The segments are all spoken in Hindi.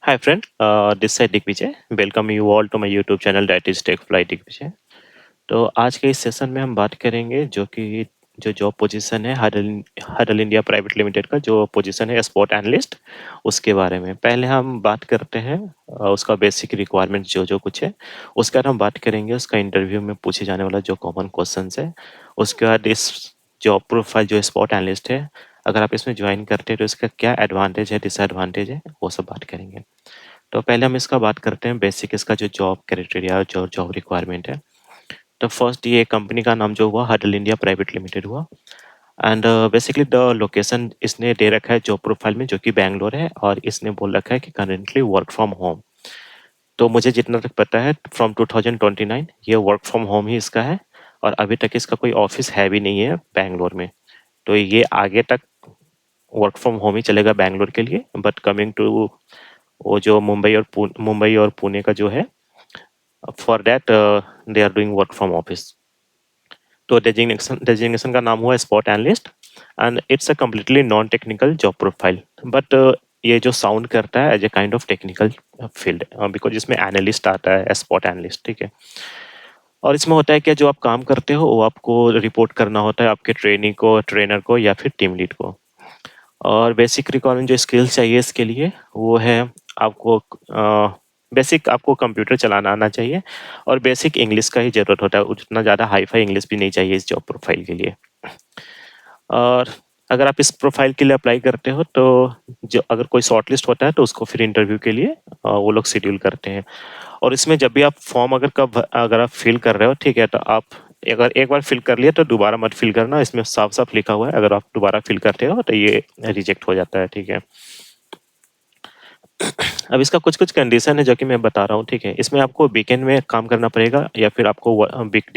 Hi friend, this side Digvijay. Welcome you all to my YouTube channel that is Tech Fly Digvijay. तो आज के इस सेशन में हम बात करेंगे जो जॉब पोजीशन है हडल इंडिया प्राइवेट लिमिटेड का जो पोजीशन है स्पोर्ट एनालिस्ट उसके बारे में। पहले हम बात करते हैं उसका बेसिक रिक्वायरमेंट जो जो कुछ है उसके बाद हम बात करेंगे उसका इंटरव्यू में पूछे जाने वाला जो कॉमन क्वेश्चंस है। उसके बाद इस जॉब प्रोफाइल जो स्पोर्ट एनालिस्ट है अगर आप इसमें ज्वाइन करते हैं तो इसका क्या एडवांटेज है डिसएडवांटेज है वो सब बात करेंगे। तो पहले हम इसका बात करते हैं बेसिक इसका जो जॉब क्राइटेरिया जो जॉब रिक्वायरमेंट है। तो फर्स्ट ये कंपनी का नाम जो हुआ हडल इंडिया प्राइवेट लिमिटेड हुआ एंड बेसिकली द लोकेशन इसने दे रखा है जॉब प्रोफाइल में जो कि बैंगलोर है और इसने बोल रखा है कि करेंटली वर्क फ्रॉम होम। तो मुझे जितना तक पता है फ्रॉम 2029 ये वर्क फ्रॉम होम ही इसका है और अभी तक इसका कोई ऑफिस है भी नहीं है बैंगलोर में। तो ये आगे तक वर्क फ्रॉम होम ही चलेगा बैंगलोर के लिए बट कमिंग टू वो जो मुंबई और पुणे का जो है for that they are doing work from office. तो डेजिग्नेशन का नाम हुआ spot analyst and it's a completely non technical job profile but ये जो साउंड करता है as a kind of technical field because इसमें एनालिस्ट आता है स्पॉट एनालिस्ट ठीक है। और इसमें होता है क्या जो आप काम करते हो वो आपको रिपोर्ट करना होता है आपके ट्रेनर को या फिर टीम लीड को। और बेसिक रिक्वायरमेंट जो स्किल्स चाहिए इसके लिए वो है आपको बेसिक आपको कंप्यूटर चलाना आना चाहिए और बेसिक इंग्लिश का ही ज़रूरत होता है उतना ज़्यादा हाई फाई इंग्लिश भी नहीं चाहिए इस जॉब प्रोफाइल के लिए। और अगर आप इस प्रोफाइल के लिए अप्लाई करते हो तो जो अगर कोई शॉर्ट लिस्ट होता है तो उसको फिर इंटरव्यू के लिए वो लोग शेड्यूल करते हैं। और इसमें जब भी आप फॉर्म अगर आप फिल कर रहे हो ठीक है तो आप अगर एक बार फिल कर लिया तो दोबारा मत फिल करना इसमें साफ साफ लिखा हुआ है अगर आप दोबारा फिल करते हो तो ये रिजेक्ट हो जाता है ठीक है। अब इसका कुछ कुछ कंडीशन है जो कि मैं बता रहा हूँ ठीक है। इसमें आपको वीकेंड में काम करना पड़ेगा या फिर आपको वीक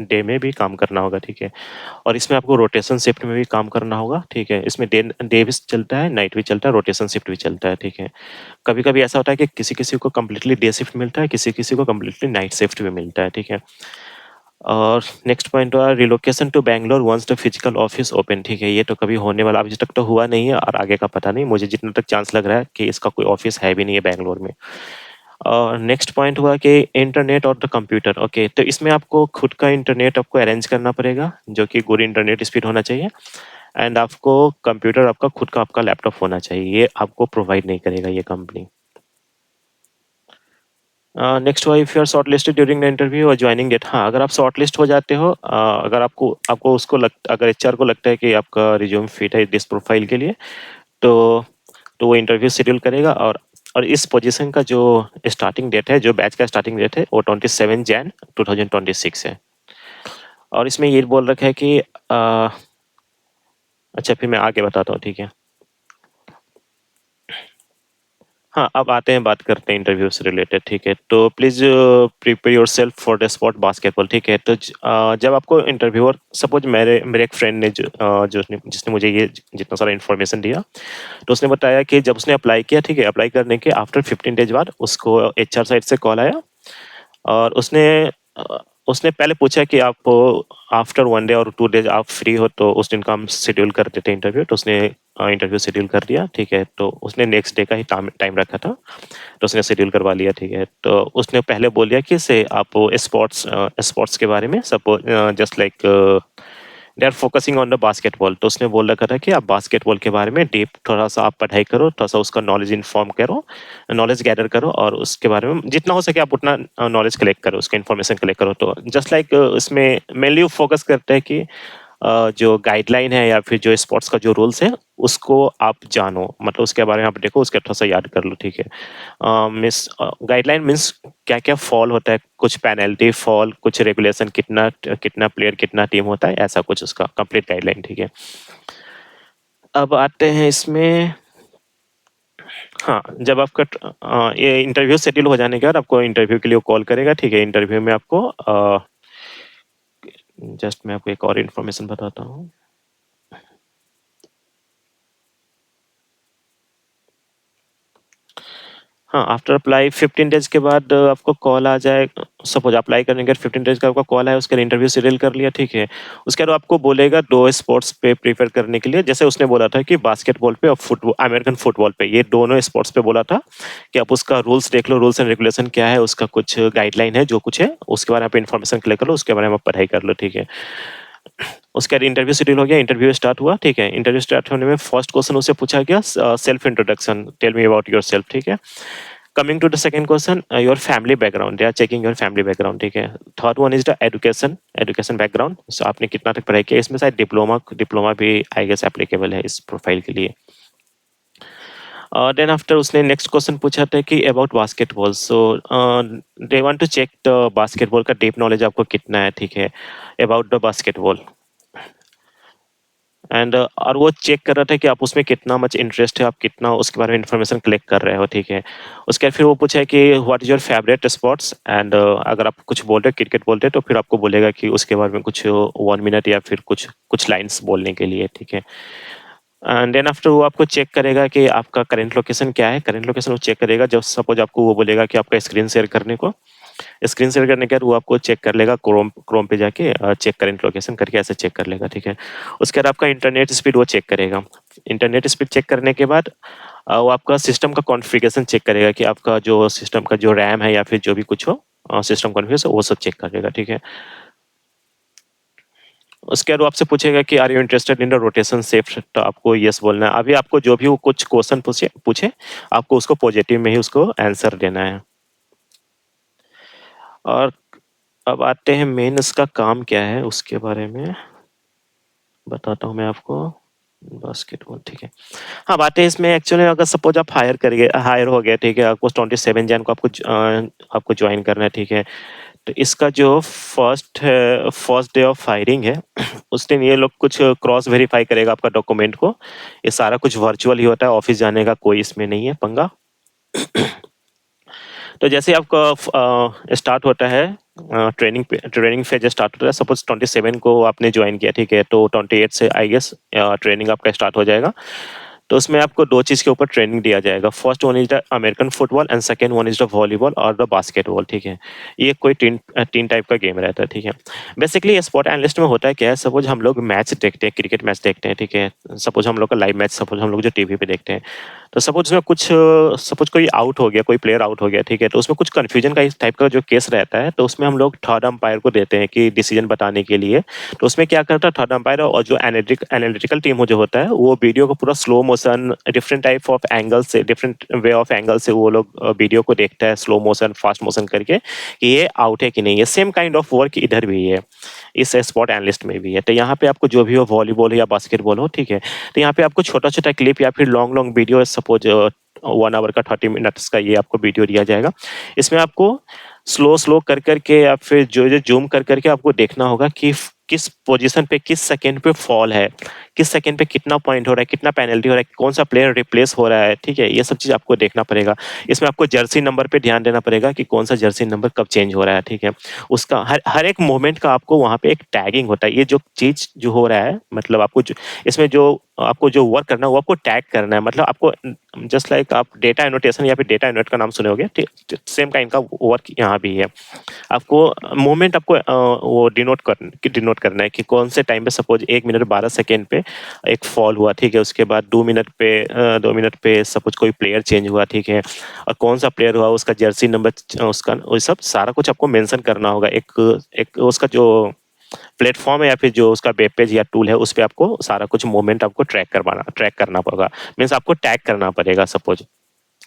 डे में भी काम करना होगा ठीक है। और इसमें आपको रोटेशन शिफ्ट में भी काम करना होगा ठीक है। इसमें डे डे भी चलता है नाइट भी चलता है रोटेशन शिफ्ट भी चलता है ठीक है। कभी कभी ऐसा होता है कि किसी किसी को कम्प्लीटली डे शिफ्ट मिलता है किसी किसी को कम्प्लीटली नाइट शिफ्ट भी मिलता है ठीक है। और नेक्स्ट पॉइंट हुआ relocation to Bangalore once the physical office open ठीक है। ये तो कभी होने वाला अभी तक तो हुआ नहीं है और आगे का पता नहीं मुझे जितना तक चांस लग रहा है कि इसका कोई ऑफिस है भी नहीं है बैंगलोर में। और नेक्स्ट पॉइंट हुआ कि इंटरनेट और द कंप्यूटर ओके। तो इसमें आपको खुद का इंटरनेट आपको अरेंज करना पड़ेगा जो कि गुड इंटरनेट स्पीड होना चाहिए एंड आपको कंप्यूटर आपका खुद का आपका लैपटॉप होना चाहिए ये आपको प्रोवाइड नहीं करेगा ये कंपनी। नेक्स्ट हुआ if you are short listed during the interview और ज्वाइनिंग डेट। हाँ अगर आप शॉर्ट लिस्ट हो जाते हो अगर आपको आपको उसको अगर एचआर को लगता है कि आपका रिज्यूम फिट है दिस प्रोफाइल के लिए तो वो इंटरव्यू शेड्यूल करेगा। और इस पोजीशन का जो स्टार्टिंग डेट है जो बैच का स्टार्टिंग डेट है वो 27 जैन 2026 है। और इसमें ये बोल रखा है कि अच्छा फिर मैं आगे बताता हूँ ठीक है। हाँ अब आते हैं बात करते हैं इंटरव्यू से रिलेटेड ठीक है। तो please prepare your self for the spot basketball ठीक है। तो जब आपको इंटरव्यूअर सपोज मेरे मेरे एक फ्रेंड ने जिसने मुझे ये जितना सारा इन्फॉर्मेशन दिया तो उसने बताया कि जब उसने अप्लाई किया ठीक है अप्लाई करने के आफ्टर 15 डेज बाद उसको एचआर साइड से कॉल आया और अ, उसने पहले पूछा कि आप आफ्टर 1 डे और 2 डेज आप फ्री हो तो उस दिन का हम शेड्यूल कर देते हैं इंटरव्यू। तो उसने इंटरव्यू शेड्यूल कर दिया ठीक है। तो उसने नेक्स्ट डे का ही टाइम टाइम रखा था तो उसने शेड्यूल करवा लिया ठीक है। तो उसने पहले बोल दिया कि से आप स्पोर्ट्स के बारे में suppose just like they are focusing on the basketball. तो उसने बोल रखा था कि आप बास्केटबॉल के बारे में डीप थोड़ा सा आप पढ़ाई करो थोड़ा सा उसका नॉलेज इन्फॉर्म करो नॉलेज गैदर करो और उसके बारे में जितना हो सके आप उतना नॉलेज कलेक्ट करो उसका इन्फॉर्मेशन कलेक्ट करो। तो जस्ट लाइक इसमें मेनली फोकस करते हैं कि जो गाइडलाइन है या फिर जो स्पोर्ट्स का जो रूल्स है उसको आप जानो मतलब उसके बारे में आप देखो उसके थोड़ा सा याद कर लो ठीक है। मिस गाइडलाइन मीन्स क्या क्या फॉल होता है कुछ पेनल्टी फॉल कुछ रेगुलेशन कितना कितना प्लेयर कितना टीम होता है ऐसा कुछ उसका कंप्लीट गाइडलाइन ठीक है। अब आते हैं इसमें। हाँ जब आपका ये इंटरव्यू शेड्यूल हो जाने के बाद आपको इंटरव्यू के लिए कॉल करेगा ठीक है। इंटरव्यू में आपको जस्ट मैं आपको एक और इन्फॉर्मेशन बताता हूँ। हाँ, आफ्टर अप्लाई 15 डेज़ के बाद आपको कॉल आ जाए। सपोज़ अप्लाई करने के बाद 15 डेज़ का आपका कॉल आया, उसका इंटरव्यू शेड्यूल कर लिया, ठीक है। उसके बाद वो आपको बोलेगा 2 स्पोर्ट्स पे प्रेफ़र करने के लिए, जैसे उसने बोला था कि बास्केटबॉल पे और अमेरिकन फुटबॉल पे, ये दोनों स्पोर्ट्स पे बोला था कि आप उसका रूल्स देख लो, रूल्स एंड रेगुलेशन क्या है, उसका कुछ गाइडलाइन है, जो कुछ है, उसके बारे में आप इन्फॉर्मेशन कलेक्ट कर लो, उसके बारे में आप पढ़ाई कर लो, ठीक है। उसके बाद इंटरव्यू शेड्यूल हो गया, इंटरव्यू स्टार्ट हुआ, ठीक है। इंटरव्यू स्टार्ट होने में फर्स्ट क्वेश्चन उससे पूछा गया self introduction, tell me about yourself, ठीक है। Coming to the second question, your family background, they are checking your family background, ठीक है। Third one is the education background, so आपने कितना तक पढ़ाई किया, इसमें शायद डिप्लोमा भी आई गेस एप्लीकेबल है इस प्रोफाइल के लिए। देन आफ्टर उसने नेक्स्ट क्वेश्चन पूछा था कि about basketball, so they want to check the basketball का डीप नॉलेज आपको कितना है, ठीक है, अबाउट द बास्केटबॉल। एंड और वो चेक कर रहा था कि आप उसमें कितना मच इंटरेस्ट है, आप कितना उसके बारे में इन्फॉर्मेशन कलेक्ट कर रहे हो, ठीक है। उसके बाद फिर वो पूछा है कि what is your favourite sports, and अगर आप कुछ बोल रहे क्रिकेट बोलते हैं तो फिर आपको बोलेगा कि उसके बारे में कुछ 1 मिनट या फिर कुछ कुछ लाइंस बोलने के लिए, ठीक है। एंड देन आफ्टर वो आपको चेक करेगा कि आपका करंट लोकेशन क्या है, करंट लोकेशन वो चेक करेगा। जब सपोज आपको वो बोलेगा कि आपका स्क्रीन शेयर करने को, स्क्रीन शेयर करने के बाद वो आपको चेक कर लेगा, क्रोम पे जाके चेक करंट लोकेशन करके ऐसे चेक कर लेगा, ठीक है। उसके बाद आपका इंटरनेट स्पीड वो चेक करेगा। इंटरनेट स्पीड चेक करने के बाद वो आपका सिस्टम का कॉन्फ़िगरेशन चेक करेगा कि आपका जो सिस्टम का जो रैम है या फिर जो भी कुछ हो सिस्टम कॉन्फ़िगरेशन वो सब चेक करेगा, ठीक है। उसके बाद वो आपसे पूछेगा कि are you interested in the rotation shift, तो आपको यस बोलना है। अभी आपको जो भी वो कुछ क्वेश्चन पूछे पूछे आपको उसको पॉजिटिव में ही उसको आंसर देना है। और अब आते हैं मेन इसका काम क्या है उसके बारे में बताता हूँ मैं आपको। बास्केटबॉल, ठीक है। हाँ, बात है इसमें एक्चुअली अगर सपोज आप हायर हो गए, ठीक है, आपको 27 जन को आपको ज्वाइन करना है, ठीक है। तो इसका जो फर्स्ट डे ऑफ फायरिंग है उस दिन ये लोग कुछ क्रॉस वेरीफाई करेगा आपका डॉक्यूमेंट को। ये सारा कुछ वर्चुअल ही होता है, ऑफिस जाने का कोई इसमें नहीं है पंगा। तो जैसे आपका स्टार्ट होता है ट्रेनिंग फेज स्टार्ट होता है, सपोज 27 को आपने ज्वाइन किया, ठीक है, तो 28 से आई गेस ट्रेनिंग आपका स्टार्ट हो जाएगा। तो उसमें आपको 2 चीज़ के ऊपर ट्रेनिंग दिया जाएगा। First one is the American football and second one is the volleyball और द बास्केटबॉल, ठीक है। ये कोई 3 टाइप का गेम रहता है, ठीक है। बेसिकली स्पोर्ट एनालिस्ट में होता है क्या है, सपोज हम लोग मैच देखते हैं, क्रिकेट मैच देखते हैं, ठीक है। सपोज हम लोग का लाइव मैच, सपोज हम लोग जो टीवी पे देखते हैं, तो सपोज उसमें कुछ सपोज कोई आउट हो गया, कोई प्लेयर आउट हो गया, ठीक है, तो उसमें कुछ कन्फ्यूजन का इस टाइप का जो केस रहता है, तो उसमें हम लोग थर्ड अंपायर को देते हैं कि डिसीजन बताने के लिए। तो उसमें क्या करता है थर्ड अंपायर और जो एनालिटिकल टीम हो जो होता है वो वीडियो को पूरा slow motion different type of angle से, डिफरेंट वे ऑफ एंगल से वो लोग वीडियो को देखता है स्लो मोशन फास्ट मोशन करके कि ये आउट है कि नहीं है। सेम काइंड ऑफ वर्क इधर भी है, इस स्पॉट एनालिस्ट में भी है। तो यहाँ पे आपको जो भी हो वॉलीबॉल हो या बास्केटबॉल हो, ठीक है, तो यहाँ पे आपको छोटा छोटा क्लिप या फिर long long video, suppose 1 hour का 30 मिनट्स का ये आपको वीडियो दिया जाएगा। इसमें आपको स्लो स्लो कर करके या फिर जो जो जूम कर करके आपको देखना होगा कि किस पोजीशन पे किस सेकंड पे फॉल है, किस सेकंड पे कितना पॉइंट हो रहा है, कितना पेनल्टी हो रहा है, कौन सा प्लेयर रिप्लेस हो रहा है, ठीक है। ये सब चीज़ आपको देखना पड़ेगा। इसमें आपको जर्सी नंबर पे ध्यान देना पड़ेगा कि कौन सा जर्सी नंबर कब चेंज हो रहा है, ठीक है। उसका हर हर एक मूवमेंट का आपको वहाँ पे एक टैगिंग होता है। ये जो चीज़ जो हो रहा है मतलब आपको इसमें जो आपको जो वर्क करना है वो आपको टैग करना है। मतलब आपको जस्ट लाइक आप डेटा एनोटेशन या फिर डेटा एनोट का नाम सुने होंगे, सेम काइंड का वर्क यहाँ भी है। आपको मोमेंट आपको वो डिनोट करना है कि कौन से टाइम पे, सपोज 1 मिनट 12 सेकेंड पे एक फॉल हुआ, ठीक है। उसके बाद 2 मिनट पे सपोज कोई प्लेयर चेंज हुआ, ठीक है, और कौन सा प्लेयर हुआ, उसका जर्सी नंबर, उसका वो सब सारा कुछ आपको मेंशन करना होगा। एक उसका जो प्लेटफॉर्म है या फिर जो उसका वेब पेज या टूल है उस पे आपको सारा कुछ मूवमेंट आपको ट्रैक करना पड़ेगा। मीन्स आपको टैग करना पड़ेगा, सपोज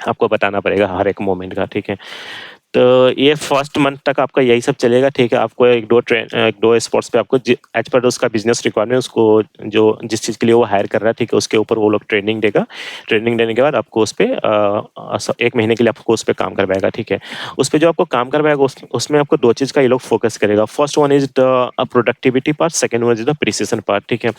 आपको बताना पड़ेगा हर एक मोमेंट का, ठीक है। तो ये फर्स्ट मंथ तक आपका यही सब चलेगा, ठीक है। आपको एक दो स्पॉट्स पे आपको एज पर उसका बिजनेस रिक्वायरमेंट उसको जो जिस चीज़ के लिए वो हायर कर रहा है, ठीक है, उसके ऊपर वो लोग ट्रेनिंग देगा। ट्रेनिंग देने के बाद आपको उस पे 1 महीने के लिए आपको उस पे काम करवाएगा, ठीक है। उस पे जो आपको काम करवाएगा उसमें आपको 2 चीज़ का ये लोग फोकस करेगा। First one is the productivity part, second one is the precision part, ठीक है।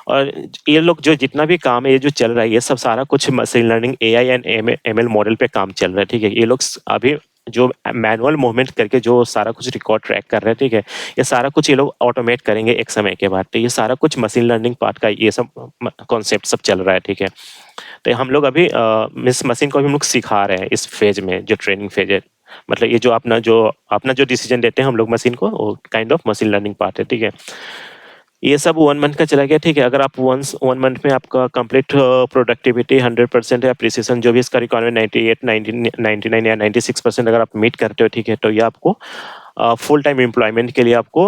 और ये लोग जो जितना भी काम है ये जो चल रहा है ये सब सारा कुछ machine learning AI and ML model पे काम चल रहा है, ठीक है। ये लोग अभी जो मैनुअल मूवमेंट करके जो सारा कुछ रिकॉर्ड ट्रैक कर रहे हैं, ठीक है, ये सारा कुछ ये लोग ऑटोमेट करेंगे एक समय के बाद। तो ये सारा कुछ मशीन लर्निंग पार्ट का ये सब कॉन्सेप्ट सब चल रहा है, ठीक है। तो हम लोग अभी इस मशीन को भी हम लोग सिखा रहे हैं इस फेज में, जो ट्रेनिंग फेज है। मतलब ये जो अपना जो डिसीजन देते हैं हम लोग मशीन को, वो kind of machine learning part है, ठीक है। ये सब 1 मंथ का चला गया, ठीक है। अगर आप 1 मंथ में आपका कंप्लीट प्रोडक्टिविटी 100% या प्रिसीजन जो भी इसका रिक्वायरमेंट 98, 99 या 96% अगर आप मीट करते हो, ठीक है, तो ये आपको फुल टाइम एम्प्लॉयमेंट के लिए आपको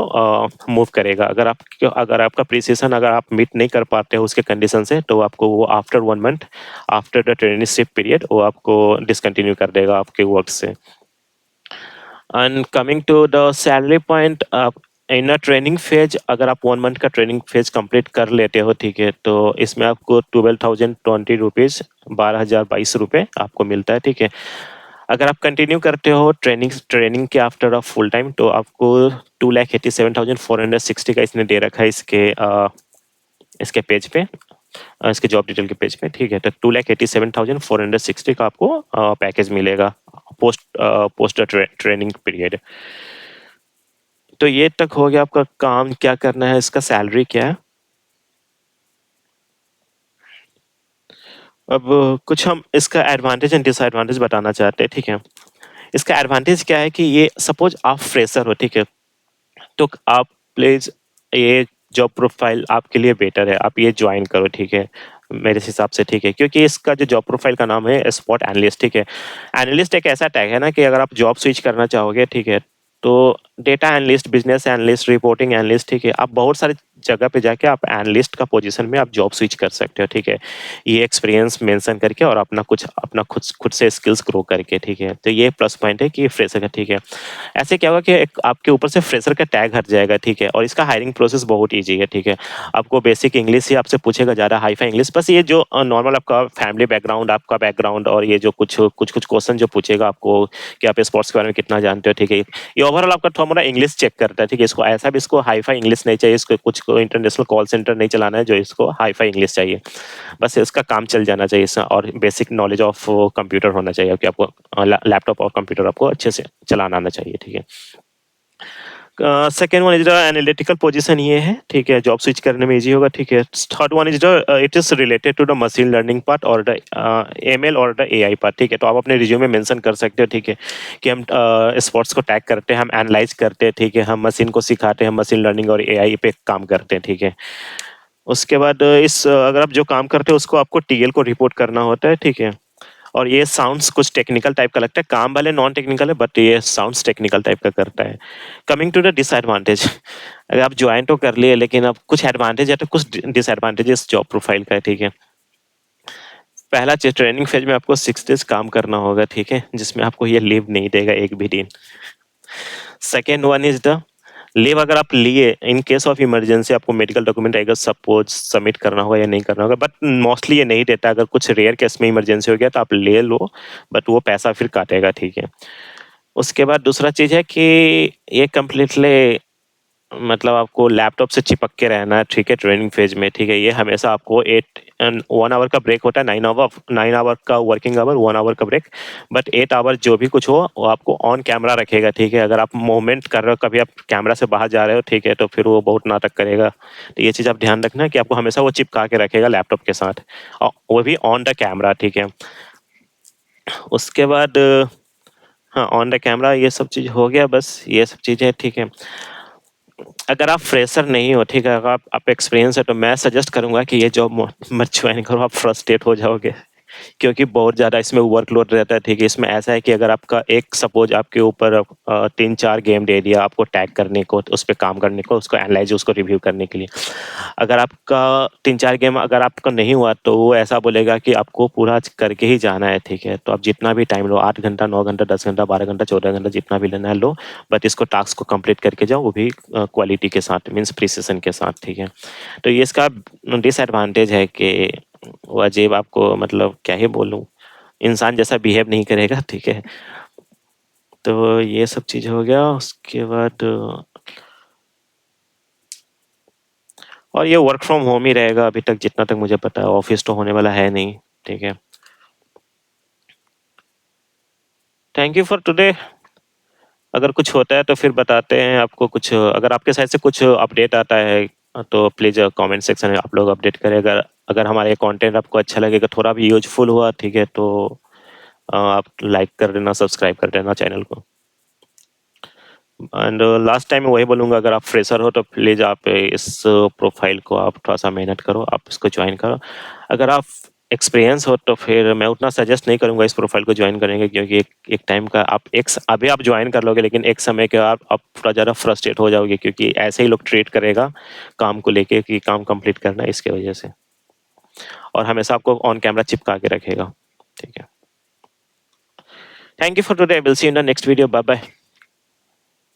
मूव करेगा। अगर आपका प्रिसीजन अगर आप मीट नहीं कर पाते हो उसके कंडीशन से, तो आपको वो after 1 month, after the traineeship period, वो आपको डिसकंटिन्यू कर देगा आपके वर्क से। And coming to the salary point, आप इन अ ट्रेनिंग फेज अगर आप 1 मंथ का ट्रेनिंग फेज कंप्लीट कर लेते हो, ठीक है, तो इसमें आपको 12,020 रुपीज़, 12,022 रुपये आपको मिलता है, ठीक है। अगर आप कंटिन्यू करते हो ट्रेनिंग के आफ्टर ऑफ फुल टाइम, तो आपको 2,87,460 का इसने दे रखा है इसके पेज पे, इसके जॉब डिटेल के पेज पे, ठीक है। तो 2,87,460 का आपको पैकेज मिलेगा पोस्ट ट्रेनिंग पीरियड। तो ये तक हो गया आपका काम क्या करना है, इसका सैलरी क्या है। अब कुछ हम इसका एडवांटेज एंड डिसएडवांटेज बताना चाहते हैं, ठीक है। इसका एडवांटेज क्या है कि ये सपोज आप फ्रेशर हो, ठीक है, तो आप प्लीज ये जॉब प्रोफाइल आपके लिए बेटर है, आप ये ज्वाइन करो, ठीक है, मेरे हिसाब से, ठीक है। क्योंकि इसका जो जॉब प्रोफाइल का नाम है स्पॉट एनालिस्ट, ठीक है। एनालिस्ट एक ऐसा टैग है ना कि अगर आप जॉब स्विच करना चाहोगे, ठीक है, तो data analyst, business analyst, reporting analyst, ठीक है, आप बहुत सारे जगह पे जाके आप एनालिस्ट का पोजीशन में आप जॉब स्विच कर सकते हो, ठीक है। ये एक्सपीरियंस मेंशन करके और अपना खुद से स्किल्स ग्रो करके, ठीक है। तो ये प्लस पॉइंट है कि फ्रेशर का, ठीक है। ऐसे क्या होगा कि एक आपके ऊपर से फ्रेशर का टैग हट जाएगा, ठीक है। और इसका हायरिंग प्रोसेस बहुत ईजी है, ठीक है। आपको बेसिक इंग्लिश ही आपसे पूछेगा, ज़्यादा हाईफाई इंग्लिश, बस ये जो नॉर्मल आपका फैमिली बैकग्राउंड, आपका बैकग्राउंड, और ये जो कुछ कुछ कुछ क्वेश्चन जो पूछेगा आपको कि आप स्पोर्ट्स के बारे में कितना जानते हो, ठीक है। ये ओवरऑल आपका थोड़ा इंग्लिश चेक करता है, ठीक है। इसको ऐसा भी इसको हाईफाई इंग्लिश नहीं चाहिए, इसको कुछ को इंटरनेशनल कॉल सेंटर नहीं चलाना है जो इसको हाईफाई इंग्लिश चाहिए। बस इसका काम चल जाना चाहिए इसका, और बेसिक नॉलेज ऑफ कंप्यूटर होना चाहिए कि आपको लैपटॉप और कंप्यूटर आपको अच्छे से चलाना आना चाहिए, ठीक है। Second one is the analytical position, ये है, ठीक है, जॉब स्विच करने में इजी होगा, ठीक है। Third one is the it is related to the machine learning part और द एमएल और द एआई पार्ट, ठीक है। तो आप अपने रिज्यूम में मेंशन कर सकते हो, ठीक है, कि हम स्पोर्ट्स को टैग करते हैं, हम एनालाइज करते हैं, ठीक है, हम मशीन को सिखाते हैं, हम मशीन लर्निंग और एआई पे काम करते हैं, ठीक है। उसके बाद अगर आप जो काम करते हो उसको आपको टीएल को रिपोर्ट करना होता है, ठीक है। और ये साउंड्स कुछ टेक्निकल टाइप का लगता है, काम वाले नॉन टेक्निकल है, बट ये साउंड्स टेक्निकल टाइप का करता है। कमिंग टू द डिसएडवांटेज, अगर आप ज्वाइन तो कर लिए, लेकिन अब कुछ एडवांटेज है तो कुछ डिसएडवांटेजेस जॉब प्रोफाइल का है, ठीक है। पहला चीज, ट्रेनिंग फेज में आपको 6 डेज काम करना होगा, ठीक है, जिसमें आपको ये लीव नहीं देगा एक भी दिन। Second one is the leave, अगर आप लिए इन केस ऑफ इमरजेंसी, आपको मेडिकल डॉक्यूमेंट अगर सपोज सबमिट करना होगा या नहीं करना होगा, बट मोस्टली ये नहीं देता। अगर कुछ रेयर केस में इमरजेंसी हो गया तो आप ले लो, बट वो पैसा फिर काटेगा, ठीक है। उसके बाद दूसरा चीज़ है कि ये कम्प्लीटली मतलब आपको लैपटॉप से चिपक के रहना है, ठीक है, ट्रेनिंग फेज में, ठीक है। ये हमेशा आपको 1 आवर का ब्रेक होता है, 9 आवर का वर्किंग आवर, 1 आवर का ब्रेक, बट 8 आवर जो भी कुछ हो वो आपको ऑन कैमरा रखेगा, ठीक है। अगर आप मूवमेंट कर रहे हो, कभी आप कैमरा से बाहर जा रहे हो, ठीक है, तो फिर वो बहुत नाटक करेगा। तो ये चीज़ आप ध्यान रखना कि आपको हमेशा वो चिपका के रखेगा लैपटॉप के साथ, और वो भी ऑन द कैमरा, ठीक है। उसके बाद हाँ, ऑन द कैमरा, ये सब चीज़ हो गया, बस ये सब चीज़ें, ठीक है। अगर आप फ्रेशर नहीं हो, ठीक है, अगर आप एक्सपीरियंस है, तो मैं सजेस्ट करूंगा कि ये जॉब मत ज्वाइन करो, आप फ्रस्ट्रेट हो जाओगे, क्योंकि बहुत ज़्यादा इसमें वर्कलोड रहता है, ठीक है। इसमें ऐसा है कि अगर आपका एक सपोज आपके ऊपर 3-4 गेम दे दिया आपको टैग करने को, उस पर काम करने को, उसको एनालाइज, उसको रिव्यू करने के लिए, अगर आपका 3-4 गेम अगर आपका नहीं हुआ, तो वो ऐसा बोलेगा कि आपको पूरा करके ही जाना है, ठीक है। तो आप जितना भी टाइम लो, 8 घंटा, 9 घंटा, 10 घंटा, 12 घंटा, 14 घंटा, जितना भी लेना है लो, बट इसको टास्क को कंप्लीट करके जाओ, वो भी क्वालिटी के साथ, मीन्स प्रिसिशन के साथ, ठीक है। तो ये इसका डिसएडवांटेज है कि वो अजीब, आपको मतलब क्या ही बोलूँ, इंसान जैसा बिहेव नहीं करेगा, ठीक है। तो ये सब चीज़ हो गया। उसके बाद और ये वर्क फ्रॉम होम ही रहेगा अभी तक, जितना तक मुझे पता है, ऑफिस तो होने वाला है नहीं, ठीक है। Thank you for today. अगर कुछ होता है तो फिर बताते हैं आपको कुछ, अगर आपके साइड से कुछ अपडेट आता है तो प्लीज़ कमेंट सेक्शन में आप लोग अपडेट करें। अगर अगर हमारा ये कंटेंट आपको अच्छा लगेगा, थोड़ा भी यूज़फुल हुआ, ठीक है, तो आप लाइक कर देना, सब्सक्राइब कर देना चैनल को। एंड लास्ट टाइम मैं वही बोलूँगा, अगर आप फ्रेशर हो तो प्लीज़ आप इस प्रोफाइल को आप थोड़ा-सा मेहनत करो, आप इसको जॉइन करो। अगर आप एक्सपीरियंस हो तो फिर मैं उतना सजेस्ट नहीं करूँगा इस प्रोफाइल को जॉइन करने के, क्योंकि एक एक टाइम का आप अभी आप जॉइन कर लोगे, लेकिन एक समय के बाद आप थोड़ा ज़्यादा फ्रस्ट्रेट हो जाओगे, क्योंकि ऐसे ही लोग ट्रीट करेगा काम को लेके कि काम कंप्लीट करना है, इसके वजह से। और हमेशा आपको ऑन कैमरा चिपका के रखेगा। ठीक है। Thank you for today. I will see you in the next video. Bye bye.